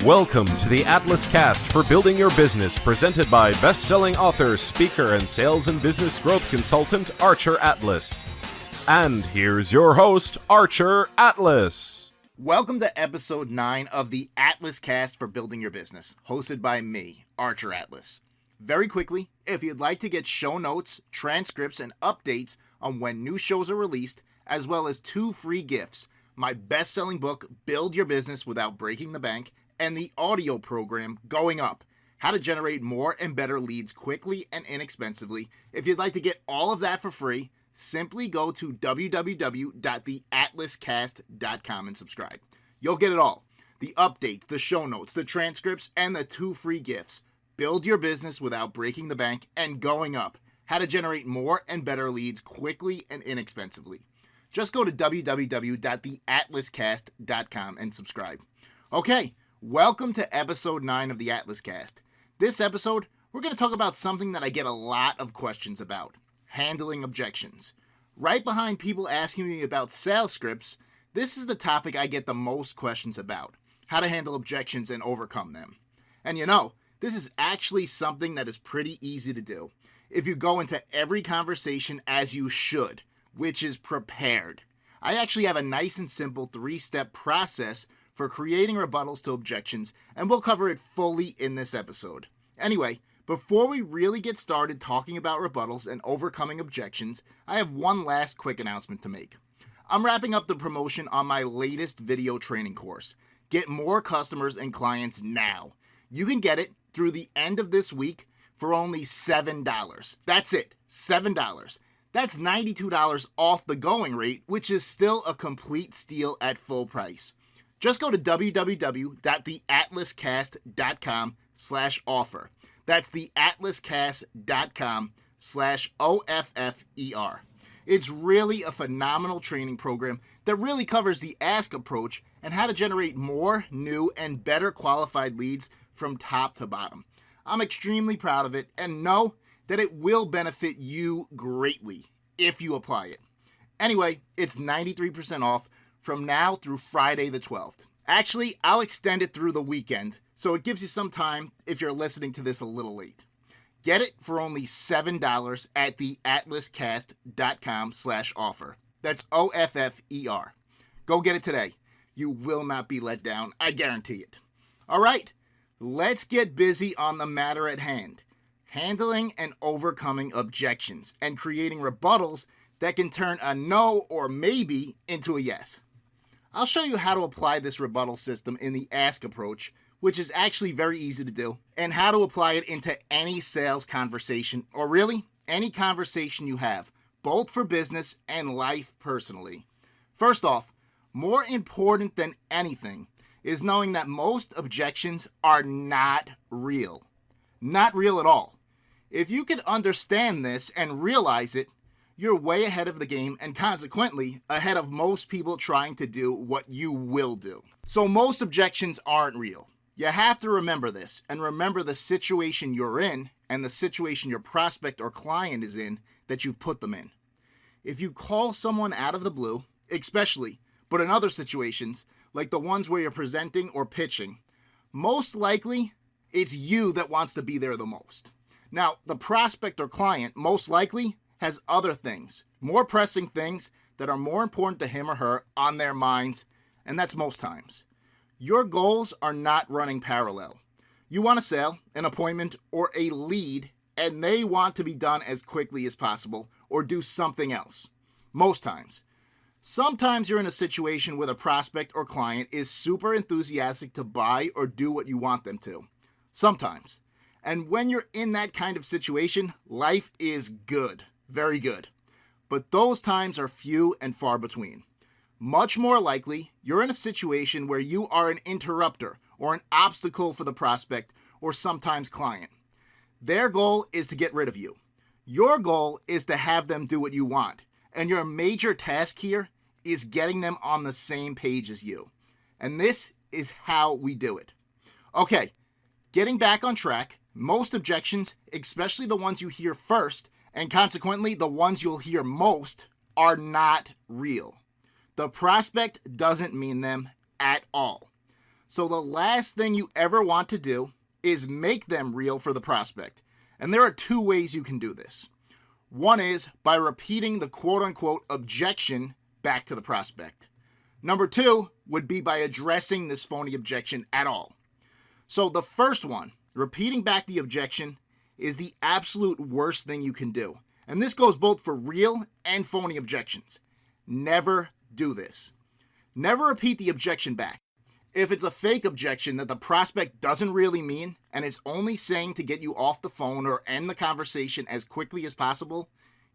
Welcome to the Atlas Cast for Building Your Business, presented by best-selling author, speaker, and sales and business growth consultant, Archer Atlas. And here's your host, Archer Atlas. Welcome to episode 9 of the Atlas Cast for Building Your Business, hosted by me, Archer Atlas. Very quickly, if you'd like to get show notes, transcripts, and updates on when new shows are released, as well as 2 free gifts, my best-selling book, Build Your Business Without Breaking the Bank, and the audio program, Going Up, How to Generate More and Better Leads Quickly and Inexpensively. If you'd like to get all of that for free, simply go to www.theatlascast.com and subscribe. You'll get it all. The updates, the show notes, the transcripts, and the 2 free gifts. Build Your Business Without Breaking the Bank and Going Up, How to Generate More and Better Leads Quickly and Inexpensively. Just go to www.theatlascast.com and subscribe. Okay, welcome to episode 9 of the Atlas Cast. This episode, we're going to talk about something that I get a lot of questions about: handling objections. Right behind people asking me about sales scripts, this is the topic I get the most questions about: how to handle objections and overcome them. And you know, this is actually something that is pretty easy to do if you go into every conversation as you should, which is prepared. I actually have a nice and simple 3-step process for creating rebuttals to objections, and we'll cover it fully in this episode. Anyway, before we really get started talking about rebuttals and overcoming objections, I have one last quick announcement to make. I'm wrapping up the promotion on my latest video training course, Get More Customers and Clients Now. You can get it through the end of this week for only $7. That's it, $7. That's $92 off the going rate, which is still a complete steal at full price. Just go to www.theatlascast.com/offer. That's theatlascast.com/OFFER. It's really a phenomenal training program that really covers the ask approach and how to generate more, new, and better qualified leads from top to bottom. I'm extremely proud of it and know that it will benefit you greatly if you apply it. Anyway, it's 93% off from now through Friday the 12th. Actually, I'll extend it through the weekend, so it gives you some time if you're listening to this a little late. Get it for only $7 at theatlascast.com/offer. That's OFFER. Go get it today. You will not be let down, I guarantee it. All right, let's get busy on the matter at hand: handling and overcoming objections and creating rebuttals that can turn a no or maybe into a yes. I'll show you how to apply this rebuttal system in the ask approach, which is actually very easy to do, and how to apply it into any sales conversation, or really any conversation you have, both for business and life personally. First off, more important than anything is knowing that most objections are not real. Not real at all. If you can understand this and realize it, you're way ahead of the game and consequently ahead of most people trying to do what you will do. So most objections aren't real. You have to remember this, and remember the situation you're in and the situation your prospect or client is in that you've put them in. If you call someone out of the blue, especially, but in other situations, like the ones where you're presenting or pitching, most likely it's you that wants to be there the most. Now, the prospect or client most likely has other things, more pressing things that are more important to him or her on their minds, and that's most times. Your goals are not running parallel. You want a sale, an appointment, or a lead, and they want to be done as quickly as possible or do something else. Most times. Sometimes you're in a situation where the prospect or client is super enthusiastic to buy or do what you want them to. Sometimes. And when you're in that kind of situation, life is good. Very good. But those times are few and far between. Much more likely, you're in a situation where you are an interrupter or an obstacle for the prospect or sometimes client. Their goal is to get rid of you. Your goal is to have them do what you want. And your major task here is getting them on the same page as you. And this is how we do it. Okay, getting back on track, most objections, especially the ones you hear first, and consequently the ones you'll hear most, are not real. The prospect doesn't mean them at all. So the last thing you ever want to do is make them real for the prospect. And there are two ways you can do this. One is by repeating the quote-unquote objection back to the prospect. Number two would be by addressing this phony objection at all. So the first one, repeating back the objection, is the absolute worst thing you can do. And this goes both for real and phony objections. Never do this. Never repeat the objection back. If it's a fake objection that the prospect doesn't really mean and is only saying to get you off the phone or end the conversation as quickly as possible,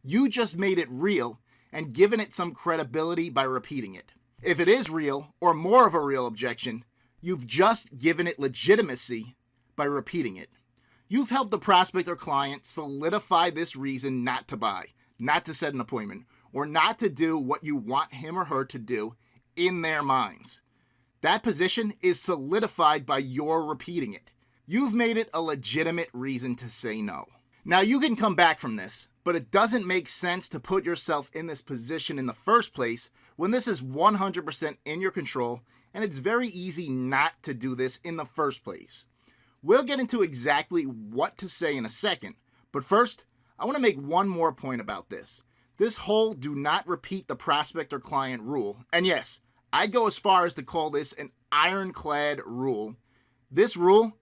you just made it real and given it some credibility by repeating it. If it is real or more of a real objection, you've just given it legitimacy by repeating it. You've helped the prospect or client solidify this reason not to buy, not to set an appointment, or not to do what you want him or her to do in their minds. That position is solidified by your repeating it. You've made it a legitimate reason to say no. Now you can come back from this, but it doesn't make sense to put yourself in this position in the first place when this is 100% in your control and it's very easy not to do this in the first place. We'll get into exactly what to say in a second, but first, I want to make one more point about this. This whole do not repeat the prospect or client rule, and yes, I'd go as far as to call this an ironclad rule. This rule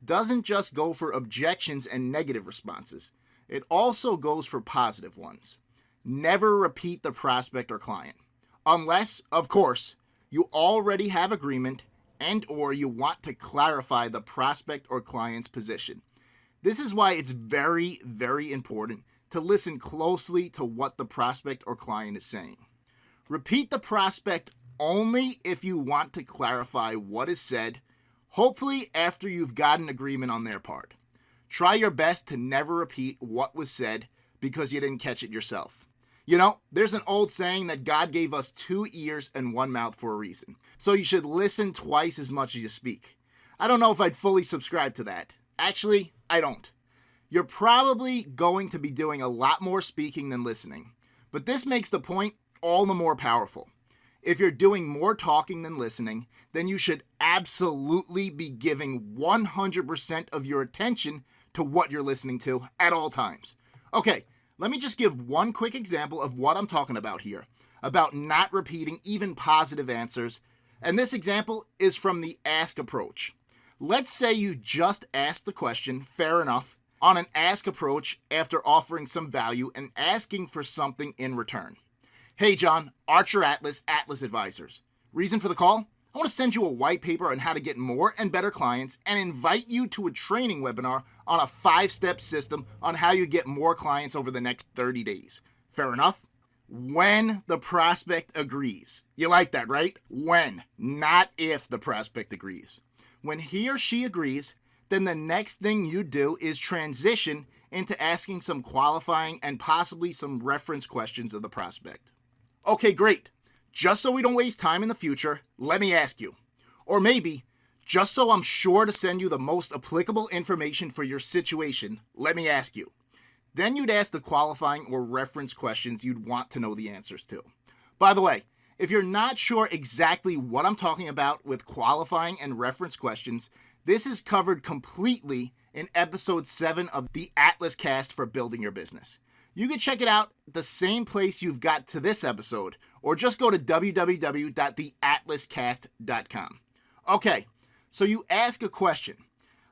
doesn't just go for objections and negative responses. It also goes for positive ones. Never repeat the prospect or client. Unless, of course, you already have agreement and or you want to clarify the prospect or client's position. This is why it's very, very important to listen closely to what the prospect or client is saying. Repeat the prospect only if you want to clarify what is said, hopefully after you've gotten agreement on their part. Try your best to never repeat what was said because you didn't catch it yourself. You know, there's an old saying that God gave us 2 ears and 1 mouth for a reason. So you should listen twice as much as you speak. I don't know if I'd fully subscribe to that. Actually, I don't. You're probably going to be doing a lot more speaking than listening. But this makes the point all the more powerful. If you're doing more talking than listening, then you should absolutely be giving 100% of your attention to what you're listening to at all times. Okay, let me just give one quick example of what I'm talking about here, about not repeating even positive answers. And this example is from the ask approach. Let's say you just asked the question, fair enough, on an ask approach after offering some value and asking for something in return. Hey John, Archer Atlas Advisors. Reason for the call? I want to send you a white paper on how to get more and better clients and invite you to a training webinar on a 5-step system on how you get more clients over the next 30 days. Fair enough? When the prospect agrees. You like that, right? When, not if the prospect agrees. When he or she agrees, then the next thing you do is transition into asking some qualifying and possibly some reference questions of the prospect. Okay, great. Just so we don't waste time in the future, let me ask you. Or maybe, just so I'm sure to send you the most applicable information for your situation, let me ask you. Then you'd ask the qualifying or reference questions you'd want to know the answers to. By the way, if you're not sure exactly what I'm talking about with qualifying and reference questions, this is covered completely in episode 7 of the Atlas Cast for Building Your Business. You can check it out the same place you've got to this episode, or just go to www.theatlascast.com. Okay, so you ask a question.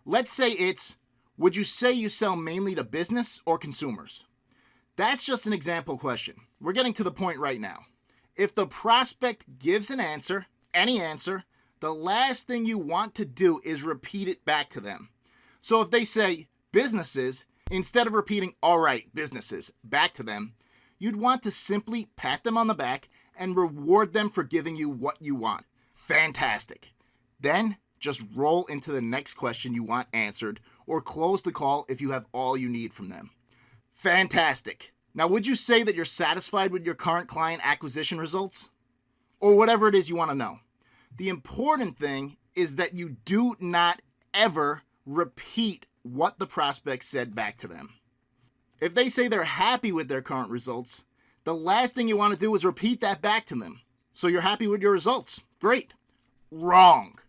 Let's say it's, would you say you sell mainly to business or consumers? That's just an example question. We're getting to the point right now. If the prospect gives an answer, any answer, the last thing you want to do is repeat it back to them. So if they say businesses, instead of repeating, all right, businesses, back to them, you'd want to simply pat them on the back and reward them for giving you what you want. Fantastic. Then just roll into the next question you want answered or close the call if you have all you need from them. Fantastic. Now, would you say that you're satisfied with your current client acquisition results? Or whatever it is you want to know. The important thing is that you do not ever repeat what the prospect said back to them. If they say they're happy with their current results, the last thing you want to do is repeat that back to them. So you're happy with your results. Great. Wrong.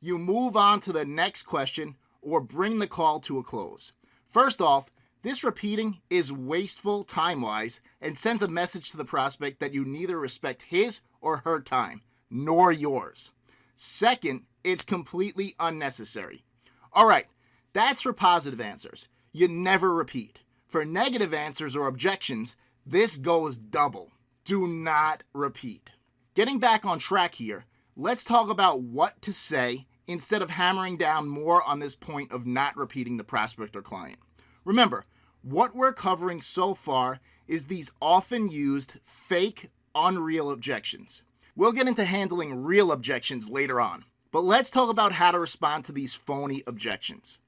you move on to the next question or bring the call to a close. First off, this repeating is wasteful time-wise and sends a message to the prospect that you neither respect his or her time, nor yours. Second, it's completely unnecessary. All right, that's for positive answers. You never repeat. For negative answers or objections, this goes double. Do not repeat. Getting back on track here, let's talk about what to say instead of hammering down more on this point of not repeating the prospect or client. Remember, what we're covering so far is these often used fake, unreal objections. We'll get into handling real objections later on, but let's talk about how to respond to these phony objections.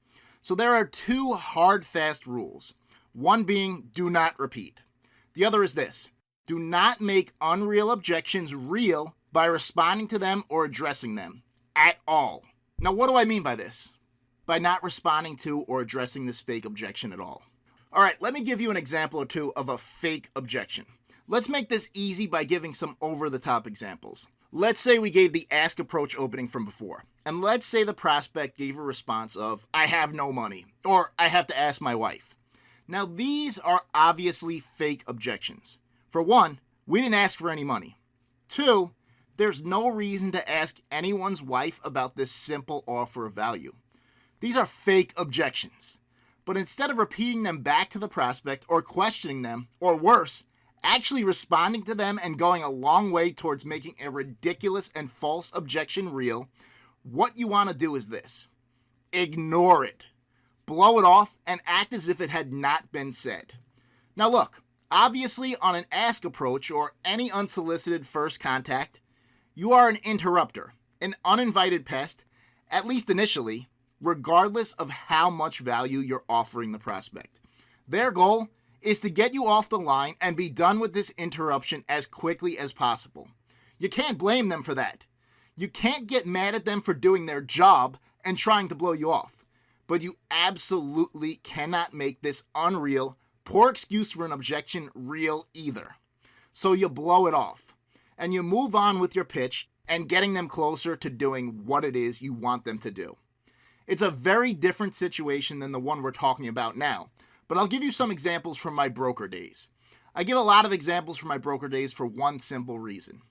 So there are two hard, fast rules. One being do not repeat. The other is this: do not make unreal objections real by responding to them or addressing them at all. Now, what do I mean by this? By not responding to or addressing this fake objection at all. All right, let me give you an example or two of a fake objection. Let's make this easy by giving some over-the-top examples. Let's say we gave the ask approach opening from before, and let's say the prospect gave a response of, I have no money, or I have to ask my wife. Now, these are obviously fake objections. For one, we didn't ask for any money. Two, there's no reason to ask anyone's wife about this simple offer of value. These are fake objections. But instead of repeating them back to the prospect or questioning them, or worse, actually responding to them and going a long way towards making a ridiculous and false objection real, what you want to do is this: ignore it. Blow it off and act as if it had not been said. Now look, obviously on an ask approach or any unsolicited first contact, you are an interrupter, an uninvited pest, at least initially, regardless of how much value you're offering the prospect. Their goal is to get you off the line and be done with this interruption as quickly as possible. You can't blame them for that. You can't get mad at them for doing their job and trying to blow you off. But you absolutely cannot make this unreal, poor excuse for an objection real either. So you blow it off, and you move on with your pitch and getting them closer to doing what it is you want them to do. It's a very different situation than the one we're talking about now, but I'll give you some examples from my broker days. I give a lot of examples from my broker days for one simple reason.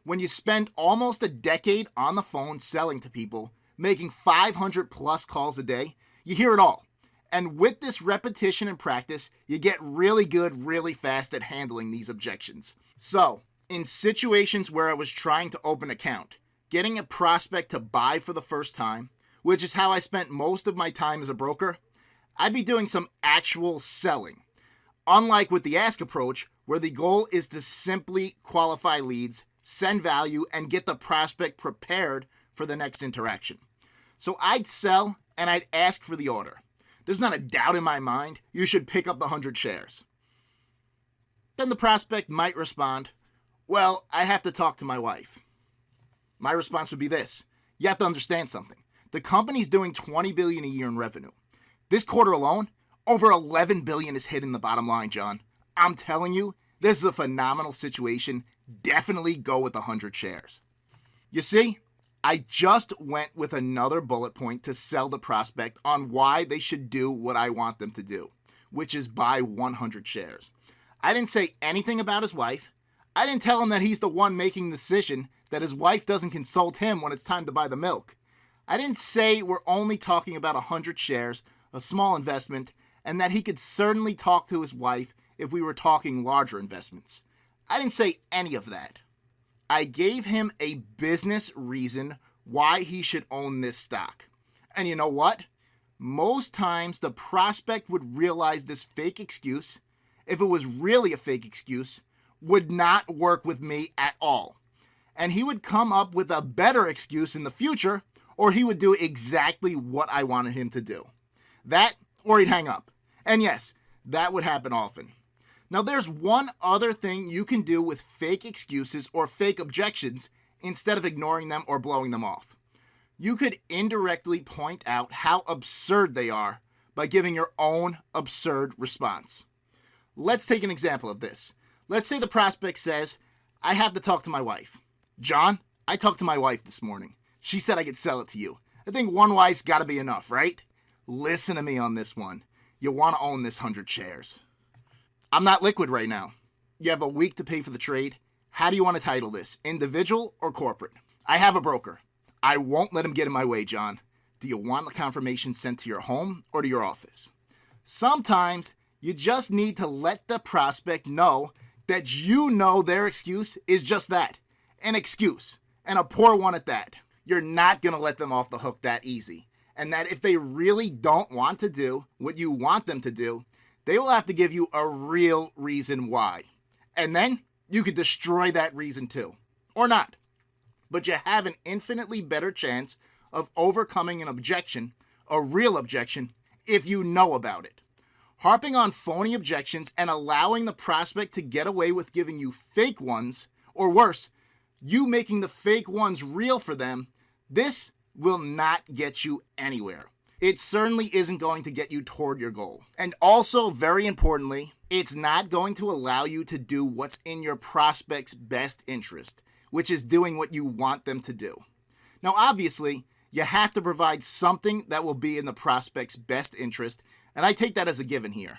When you spend almost a decade on the phone selling to people, making 500 plus calls a day, you hear it all. And with this repetition and practice, you get really good really fast at handling these objections. So, in situations where I was trying to open an account, getting a prospect to buy for the first time, which is how I spent most of my time as a broker, I'd be doing some actual selling. Unlike with the ask approach, where the goal is to simply qualify leads, send value, and get the prospect prepared for the next interaction. So I'd sell and I'd ask for the order. There's not a doubt in my mind you should pick up the 100 shares. Then the prospect might respond, well, I have to talk to my wife. My response would be this: you have to understand something. The company's doing $20 billion a year in revenue. This quarter alone, over $11 billion is hit in the bottom line, John. I'm telling you, this is a phenomenal situation. Definitely go with the 100 shares. You see, I just went with another bullet point to sell the prospect on why they should do what I want them to do, which is buy 100 shares. I didn't say anything about his wife. I didn't tell him that he's the one making the decision, that his wife doesn't consult him when it's time to buy the milk. I didn't say we're only talking about 100 shares, a small investment, and that he could certainly talk to his wife if we were talking larger investments. I didn't say any of that. I gave him a business reason why he should own this stock. And you know what? Most times the prospect would realize this fake excuse, if it was really a fake excuse, would not work with me at all. And he would come up with a better excuse in the future, or he would do exactly what I wanted him to do. That, or he'd hang up. And yes, that would happen often. Now there's one other thing you can do with fake excuses or fake objections instead of ignoring them or blowing them off. You could indirectly point out how absurd they are by giving your own absurd response. Let's take an example of this. Let's say the prospect says, I have to talk to my wife. John, I talked to my wife this morning. She said I could sell it to you. I think one wife's got to be enough, right? Listen to me on this one. You want to own this 100 shares. I'm not liquid right now. You have a week to pay for the trade. How do you want to title this? Individual or corporate? I have a broker. I won't let him get in my way, John. Do you want the confirmation sent to your home or to your office? Sometimes you just need to let the prospect know that you know their excuse is just that, an excuse, and a poor one at that. You're not going to let them off the hook that easy. And that if they really don't want to do what you want them to do, they will have to give you a real reason why. And then you could destroy that reason too. Or not. But you have an infinitely better chance of overcoming an objection, a real objection, if you know about it. Harping on phony objections and allowing the prospect to get away with giving you fake ones, or worse, you making the fake ones real for them, this will not get you anywhere. It certainly isn't going to get you toward your goal. And also, very importantly, it's not going to allow you to do what's in your prospect's best interest, which is doing what you want them to do. Now, obviously, you have to provide something that will be in the prospect's best interest, and I take that as a given here.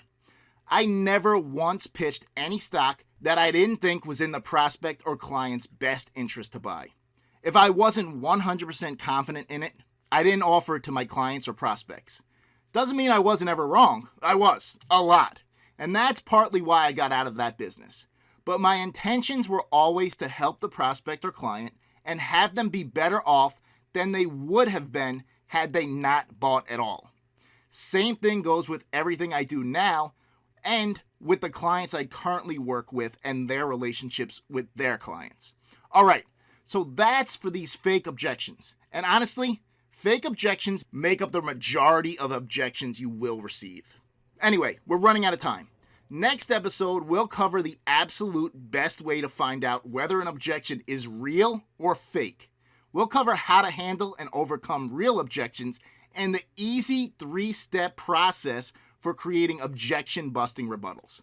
I never once pitched any stock that I didn't think was in the prospect or client's best interest to buy. If I wasn't 100% confident in it, I didn't offer it to my clients or prospects. Doesn't mean I wasn't ever wrong. I was, a lot. And that's partly why I got out of that business. But my intentions were always to help the prospect or client and have them be better off than they would have been had they not bought at all. Same thing goes with everything I do now and with the clients I currently work with and their relationships with their clients. All right, so that's for these fake objections. And honestly, fake objections make up the majority of objections you will receive. Anyway, we're running out of time. Next episode, we'll cover the absolute best way to find out whether an objection is real or fake. We'll cover how to handle and overcome real objections and the easy 3-step process for creating objection-busting rebuttals.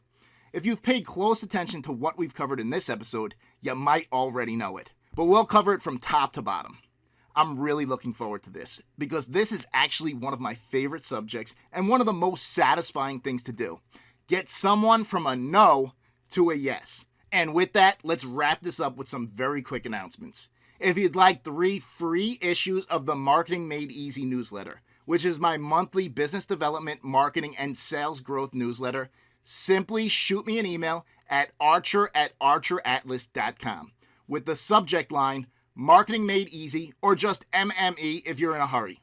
If you've paid close attention to what we've covered in this episode, you might already know it, but we'll cover it from top to bottom. I'm really looking forward to this because this is actually one of my favorite subjects and one of the most satisfying things to do. Get someone from a no to a yes. And with that, let's wrap this up with some very quick announcements. If you'd like 3 free issues of the Marketing Made Easy newsletter, which is my monthly business development, marketing, and sales growth newsletter, simply shoot me an email at archer@archeratlas.com with the subject line, Marketing Made Easy, or just MME if you're in a hurry.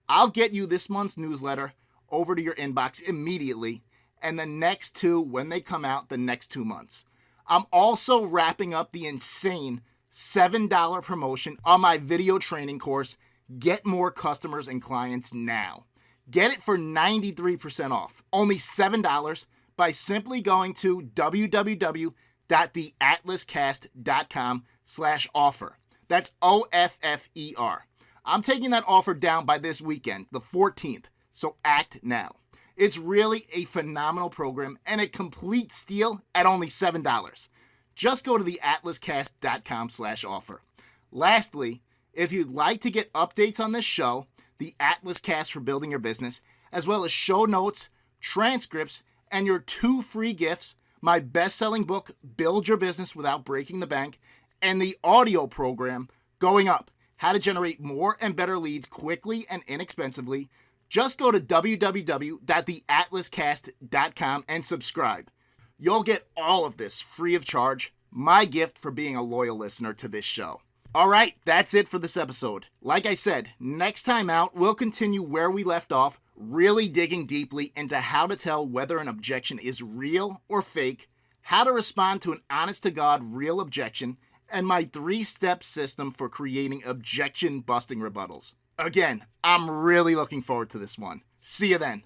I'll get you this month's newsletter over to your inbox immediately, and the next 2 when they come out the next 2 months. I'm also wrapping up the insane $7 promotion on my video training course, Get More Customers and Clients Now. Get it for 93% off, only $7, by simply going to www.theatlascast.com/offer. That's OFFER. I'm taking that offer down by this weekend, the 14th, so act now. It's really a phenomenal program and a complete steal at only $7. Just go to theatlascast.com/offer. Lastly, if you'd like to get updates on this show, the Atlas Cast for Building Your Business, as well as show notes, transcripts, and your 2 free gifts, my best-selling book, Build Your Business Without Breaking the Bank, and the audio program, Going Up, How to Generate More and Better Leads Quickly and Inexpensively, just go to www.theatlascast.com and subscribe. You'll get all of this free of charge, my gift for being a loyal listener to this show. All right, that's it for this episode. Like I said, next time out, we'll continue where we left off, really digging deeply into how to tell whether an objection is real or fake, how to respond to an honest-to-God real objection, and my 3-step system for creating objection-busting rebuttals. Again, I'm really looking forward to this one. See you then.